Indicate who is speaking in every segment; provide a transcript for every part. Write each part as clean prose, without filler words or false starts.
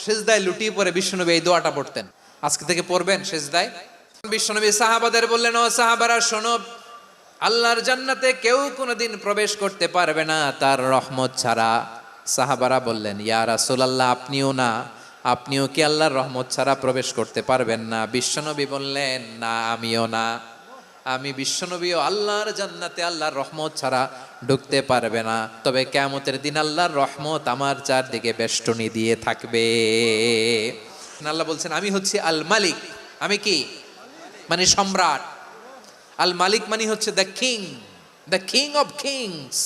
Speaker 1: সিজদায় লুটিয়ে পড়ে বিশ্বনবী এই দোয়াটা পড়তেন। আজকে থেকে পড়বেন সিজদায়। বিশ্বনবী সাহাবাদের বললেন, ও সাহাবারা শোনো, আল্লাহর জান্নাতে কেউ কোনোদিন প্রবেশ করতে পারবে না তার রহমত ছাড়া। সাহাবারা বললেন, ইয়া রাসূলুল্লাহ, আপনিও না? আপনিও কি আল্লাহর রহমত ছাড়া প্রবেশ করতে পারবেন না? বিশ্বনবী বললেন, না, আমিও না। আমি বিশ্বনবীও আল্লাহর জান্নাতে আল্লাহর রহমত ছাড়া ঢুকতে পারবে না, তবে কিয়ামতের দিন আল্লাহর রহমত আমার চারদিকে বেষ্টনী দিয়ে থাকবে। আল্লাহ বলছেন, আমি হচ্ছি আল মালিক। আমি কি? মানে সম্রাট। আল মালিক মানে হচ্ছে দ্য কিং অফ কিংস।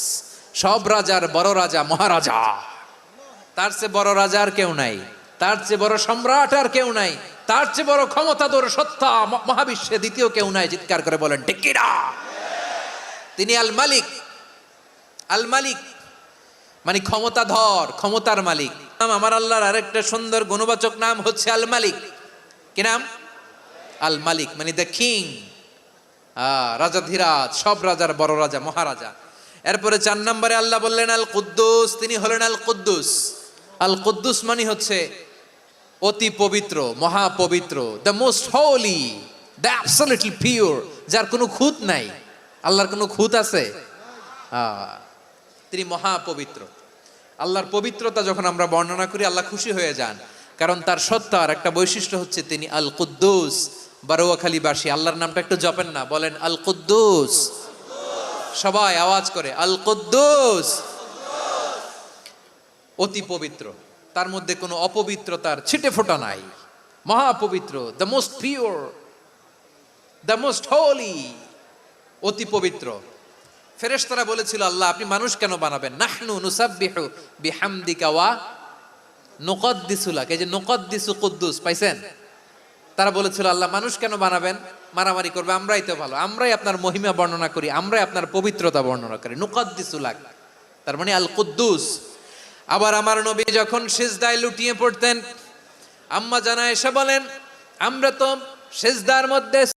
Speaker 1: সব রাজার বড় রাজা, মহারাজা। তার চেয়ে বড় রাজা আর কেউ নাই, তার চেয়ে বড় সম্রাট আর কেউ নাই, তার চেয়ে বড় ক্ষমতাধর সত্তা মহাবিশ্বে দ্বিতীয় কেউ নাই। চিৎকার করে বলেন ঠিক কিনা? তিনি আল মালিক। আল মালিক মানে ক্ষমতাধর, ক্ষমতার মালিক। আমার আল্লাহর আরেকটা সুন্দর গুণবাচক নাম হচ্ছে আল মালিক। কি নাম? আল মালিক মানে দ্য কিং, রাজাধিরাজ, সব রাজার বড় রাজা, মহারাজা। এরপরে 4 নম্বরে আল্লাহ বললেন আল কুদ্দুস। তিনি হলেন আল কুদ্দুস। আল কুদ্দুস মানে হচ্ছে অতি পবিত্র, মহাপবিত্র, the most holy, the absolutely pure, যার কোনো খুঁত নাই। আল্লাহর কোনো খুঁত আছে? তিনি মহাপবিত্র। আল্লাহর পবিত্রতা যখন আমরা বর্ণনা করি, আল্লাহ খুশি হয়ে যান, কারণ তার সত্তার একটা বৈশিষ্ট্য হচ্ছে তিনি আল কুদ্দুস। বারোয়াখালীবাসী আল্লাহর নামটা একটু জপেন না, বলেন আল কুদ্দুস। সবাই আওয়াজ করে আল কুদ্দুস। অতি পবিত্র, তার মধ্যে কোনো অপবিত্রতার ছিটে ফোঁটা নাই। মহাপবিত্র, the most pure, the most holy, অতি পবিত্র। ফেরেশতারা বলেছিল, আল্লাহ আপনি মানুষ কেন বানাবেন? নাহনু নুসাব্বিহু বিহামদিকা ওয়া নুকদ্দিসু লাক। এই যে নুকদ্দিসু কুদ্দুস পাইছেন? তারা বলেছিল, আল্লাহ মানুষ কেন বানাবেন? মারামারি করবে, আমরাই তো ভালো, আমরাই আপনার মহিমা বর্ণনা করি, আমরাই আপনার পবিত্রতা বর্ণনা করি। নুকদ্দিসু লাক তার মানে আল কুদ্দুস। আবার আমার নবী যখন সিজদায় লুটিয়ে পড়তেন, আম্মা জানা এসে বলেন, আমরা তো সিজদার মধ্যে